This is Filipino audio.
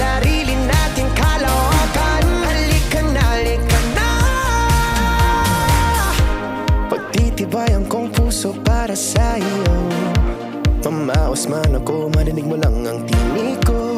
sarili nating kalawakan. Halika na pagtitibayan kong puso para sa iyo. Mamaos man ako, marinig mo lang ang tinig ko.